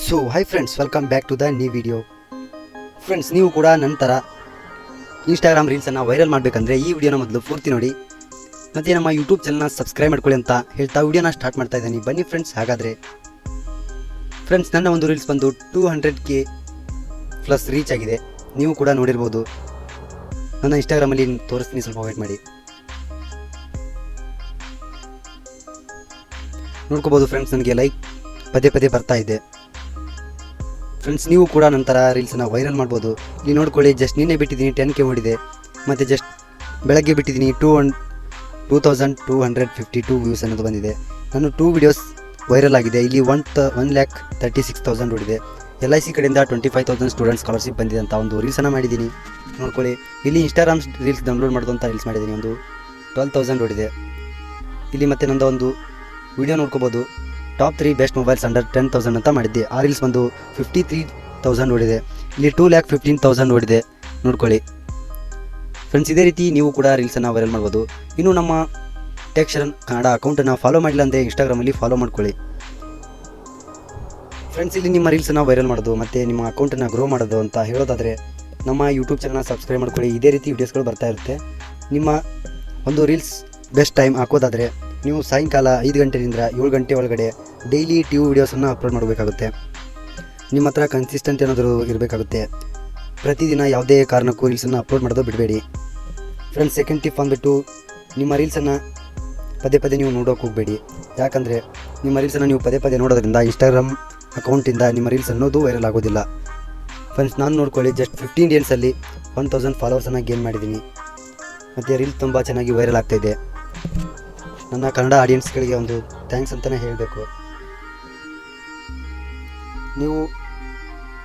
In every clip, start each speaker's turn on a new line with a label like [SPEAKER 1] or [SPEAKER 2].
[SPEAKER 1] So hi friends, welcome back to the new video. Friends, ನೀವು ಕೂಡ ನಂತರ Instagram ರೀಲ್ಸನ್ನು viral ಮಾಡಬೇಕಂದ್ರೆ ಈ ವಿಡಿಯೋನ ಮೊದಲು ಪೂರ್ತಿ ನೋಡಿ ಮತ್ತು ನಮ್ಮ ಯೂಟ್ಯೂಬ್ ಚಾನಲ್ನ ಸಬ್ಸ್ಕ್ರೈಬ್ ಮಾಡ್ಕೊಳ್ಳಿ ಅಂತ ಹೇಳ್ತಾ ವಿಡಿಯೋನ ಸ್ಟಾರ್ಟ್ ಮಾಡ್ತಾ ಇದ್ದೀನಿ. ಬನ್ನಿ ಫ್ರೆಂಡ್ಸ್. ಹಾಗಾದರೆ ಫ್ರೆಂಡ್ಸ್, ನನ್ನ ಒಂದು ರೀಲ್ಸ್ ಬಂದು 200K ಪ್ಲಸ್ ರೀಚ್ ಆಗಿದೆ. ನೀವು ಕೂಡ ನೋಡಿರ್ಬೋದು. ನನ್ನ ಇನ್ಸ್ಟಾಗ್ರಾಮಲ್ಲಿ ತೋರಿಸ್ತೀನಿ, ಸ್ವಲ್ಪ ವೇಟ್ ಮಾಡಿ. ನೋಡ್ಕೋಬೋದು ಫ್ರೆಂಡ್ಸ್, ನನಗೆ ಲೈಕ್ ಪದೇ ಪದೇ ಬರ್ತಾ ಇದೆ. ಫ್ರೆಂಡ್ಸ್, ನೀವು ಕೂಡ ನಂತರ ರೀಲ್ಸನ್ನು ವೈರಲ್ ಮಾಡ್ಬೋದು. ನೀವು ನೋಡ್ಕೊಳ್ಳಿ, ಜಸ್ಟ್ ನಿನ್ನೆ ಬಿಟ್ಟಿದ್ದೀನಿ 10K ಓಡಿದೆ. ಮತ್ತು ಜಸ್ಟ್ ಬೆಳಗ್ಗೆ ಬಿಟ್ಟಿದ್ದೀನಿ 2252 ವ್ಯೂಸ್ ಅನ್ನೋದು ಬಂದಿದೆ. ನಾನು 2 ವಿಡಿಯೋಸ್ ವೈರಲ್ ಆಗಿದೆ. ಇಲ್ಲಿ 1,36,000 ಓಡಿದೆ. LIC ಕಡೆಯಿಂದ 25,000 ಸ್ಟೂಡೆಂಟ್ ಸ್ಕಾಲರ್ಶಿಪ್ ಬಂದಿದೆ ಅಂತ ಒಂದು ರೀಲ್ಸನ್ನು ಮಾಡಿದ್ದೀನಿ. ನೋಡ್ಕೊಳ್ಳಿ, ಇಲ್ಲಿ ಇನ್ಸ್ಟಾಗ್ರಾಮ್ ರೀಲ್ಸ್ ಡೌನ್ಲೋಡ್ ಮಾಡೋದು ಅಂತ ರೀಲ್ಸ್ ಮಾಡಿದ್ದೀನಿ. ಒಂದು 12,000 ಓಡಿದೆ. ಇಲ್ಲಿ ಮತ್ತೆ ನಂದು ಒಂದು ವಿಡಿಯೋ ನೋಡ್ಕೋಬೋದು. ಟಾಪ್ 3 ಬೆಸ್ಟ್ ಮೊಬೈಲ್ಸ್ ಅಂಡರ್ 10,000 ಅಂತ ಮಾಡಿದ್ದೆ. ಆ ರೀಲ್ಸ್ ಬಂದು 53,000 ಓಡಿದೆ. ಇಲ್ಲಿ 2,15,000 ಓಡಿದೆ. ನೋಡ್ಕೊಳ್ಳಿ ಫ್ರೆಂಡ್ಸ್, ಇದೇ ರೀತಿ ನೀವು ಕೂಡ ರೀಲ್ಸನ್ನು ವೈರಲ್ ಮಾಡ್ಬೋದು. ಇನ್ನು ನಮ್ಮ ಟೆಕ್ಶರನ್ ಕನ್ನಡ ಅಕೌಂಟನ್ನು ಫಾಲೋ ಮಾಡಿಲ್ಲ ಅಂದರೆ ಇನ್ಸ್ಟಾಗ್ರಾಮಲ್ಲಿ ಫಾಲೋ ಮಾಡ್ಕೊಳ್ಳಿ. ಫ್ರೆಂಡ್ಸ್, ಇಲ್ಲಿ ನಿಮ್ಮ ರೀಲ್ಸನ್ನು ವೈರಲ್ ಮಾಡೋದು ಮತ್ತು ನಿಮ್ಮ ಅಕೌಂಟನ್ನು ಗ್ರೋ ಮಾಡೋದು ಅಂತ ಹೇಳೋದಾದರೆ ನಮ್ಮ ಯೂಟ್ಯೂಬ್ ಚಾನಲ್ನ ಸಬ್ಸ್ಕ್ರೈಬ್ ಮಾಡ್ಕೊಳ್ಳಿ. ಇದೇ ರೀತಿ ವೀಡಿಯೋಸ್ಗಳು ಬರ್ತಾ ಇರುತ್ತೆ. ನಿಮ್ಮ ಒಂದು ರೀಲ್ಸ್ ಬೆಸ್ಟ್ ಟೈಮ್ ಹಾಕೋದಾದರೆ ನೀವು ಸಾಯಂಕಾಲ 5 ಗಂಟೆಯಿಂದ 7 ಗಂಟೆ ಒಳಗಡೆ ಡೈಲಿ 2 ವೀಡಿಯೋಸನ್ನು ಅಪ್ಲೋಡ್ ಮಾಡಬೇಕಾಗುತ್ತೆ. ನಿಮ್ಮ ಹತ್ರ ಕನ್ಸಿಸ್ಟೆಂಟ್ ಏನಾದರೂ ಇರಬೇಕಾಗುತ್ತೆ. ಪ್ರತಿದಿನ ಯಾವುದೇ ಕಾರಣಕ್ಕೂ ರೀಲ್ಸನ್ನು ಅಪ್ಲೋಡ್ ಮಾಡೋದು ಬಿಡಬೇಡಿ. ಫ್ರೆಂಡ್ಸ್, ಸೆಕೆಂಡ್ ಟಿಪ್ ಅಂದ್ಬಿಟ್ಟು, ನಿಮ್ಮ ರೀಲ್ಸನ್ನು ಪದೇ ಪದೇ ನೀವು ನೋಡೋಕೆ ಹೋಗಬೇಡಿ. ಯಾಕಂದರೆ ನಿಮ್ಮ ರೀಲ್ಸನ್ನು ನೀವು ಪದೇ ಪದೇ ನೋಡೋದ್ರಿಂದ ಇನ್ಸ್ಟಾಗ್ರಾಮ್ ಅಕೌಂಟಿಂದ ನಿಮ್ಮ ರೀಲ್ಸ್ ಅನ್ನೋದು ವೈರಲ್ ಆಗೋದಿಲ್ಲ. ಫ್ರೆಂಡ್ಸ್, ನಾನು ನೋಡ್ಕೊಳ್ಳಿ, ಜಸ್ಟ್ 15 ಡೇಸಲ್ಲಿ 1000 ಫಾಲೋವರ್ಸನ್ನು ಗೇನ್ ಮಾಡಿದ್ದೀನಿ. ಮತ್ತು ರೀಲ್ಸ್ ತುಂಬ ಚೆನ್ನಾಗಿ ವೈರಲ್ ಆಗ್ತಾಯಿದೆ. ನನ್ನ ಕನ್ನಡ ಆಡಿಯನ್ಸ್ಗಳಿಗೆ ಒಂದು ಥ್ಯಾಂಕ್ಸ್ ಅಂತಲೇ ಹೇಳಬೇಕು. ನೀವು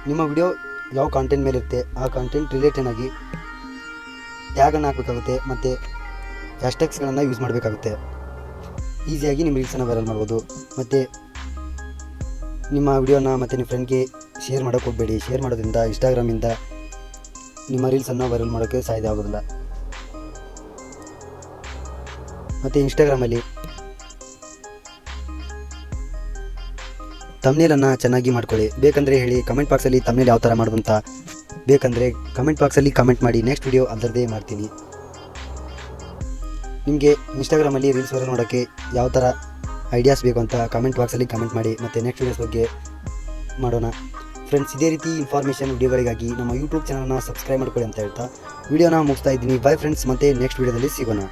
[SPEAKER 1] ನಿಮ್ಮ ವಿಡಿಯೋ ಯಾವ ಕಾಂಟೆಂಟ್ ಮೇಲೆ ಇರುತ್ತೆ ಆ ಕಾಂಟೆಂಟ್ ರಿಲೇಟೆಡ್ ಆಗಿ ಟ್ಯಾಗನ್ನು ಹಾಕಬೇಕಾಗುತ್ತೆ ಮತ್ತು ಹ್ಯಾಶ್ಟ್ಯಾಗ್ಸ್ಗಳನ್ನು ಯೂಸ್ ಮಾಡಬೇಕಾಗುತ್ತೆ. ಈಸಿಯಾಗಿ ನಿಮ್ಮ ರೀಲ್ಸನ್ನು ವೈರಲ್ ಮಾಡ್ಬೋದು. ಮತ್ತು ನಿಮ್ಮ ವಿಡಿಯೋನ ಮತ್ತು ನಿಮ್ಮ ಫ್ರೆಂಡ್ಗೆ ಶೇರ್ ಮಾಡೋಕ್ಕೆ ಹೋಗಬೇಡಿ. ಶೇರ್ ಮಾಡೋದ್ರಿಂದ ಇನ್ಸ್ಟಾಗ್ರಾಮಿಂದ ನಿಮ್ಮ ರೀಲ್ಸನ್ನು ವೈರಲ್ ಮಾಡೋಕ್ಕೆ ಸಾಧ್ಯ ಆಗೋದಿಲ್ಲ. ಮತ್ತು ಇನ್ಸ್ಟಾಗ್ರಾಮಲ್ಲಿ ತಮ್ನೇಲನ್ನು ಚೆನ್ನಾಗಿ ಮಾಡ್ಕೊಳ್ಳಿ. ಬೇಕಂದರೆ ಹೇಳಿ, ಕಮೆಂಟ್ ಬಾಕ್ಸಲ್ಲಿ ತಮ್ನೇಲ್ ಯಾವ ಥರ ಮಾಡೋದು ಅಂತ ಬೇಕಂದರೆ ಕಮೆಂಟ್ ಬಾಕ್ಸಲ್ಲಿ ಕಮೆಂಟ್ ಮಾಡಿ. ನೆಕ್ಸ್ಟ್ ವಿಡಿಯೋ ಅದರದ್ದೇ ಮಾಡ್ತೀನಿ. ನಿಮಗೆ ಇನ್ಸ್ಟಾಗ್ರಾಮಲ್ಲಿ ರೀಲ್ಸ್ ವೈರಲ್ ಮಾಡೋಕ್ಕೆ ಯಾವ ಥರ ಐಡಿಯಾಸ್ ಬೇಕು ಅಂತ ಕಮೆಂಟ್ ಬಾಕ್ಸಲ್ಲಿ ಕಮೆಂಟ್ ಮಾಡಿ. ಮತ್ತು ನೆಕ್ಸ್ಟ್ ವಿಡಿಯೋಸ್ ಬಗ್ಗೆ ಮಾಡೋಣ. ಫ್ರೆಂಡ್ಸ್, ಇದೇ ರೀತಿ ಇನ್ಫಾರ್ಮೇಷನ್ ವಿಡಿಯೋಗಳಿಗಾಗಿ ನಮ್ಮ ಯೂಟ್ಯೂಬ್ ಚಾನಲ್ನ ಸಬ್ಸ್ಕ್ರೈಬ್ ಮಾಡ್ಕೊಳ್ಳಿ ಅಂತ ಹೇಳ್ತಾ ವಿಡಿಯೋನ ಮುಗಿಸ್ತಾ ಇದ್ದೀನಿ. ಬೈ ಫ್ರೆಂಡ್ಸ್, ಮತ್ತೆ ನೆಕ್ಸ್ಟ್ ವಿಡಿಯೋದಲ್ಲಿ ಸಿಗೋಣ.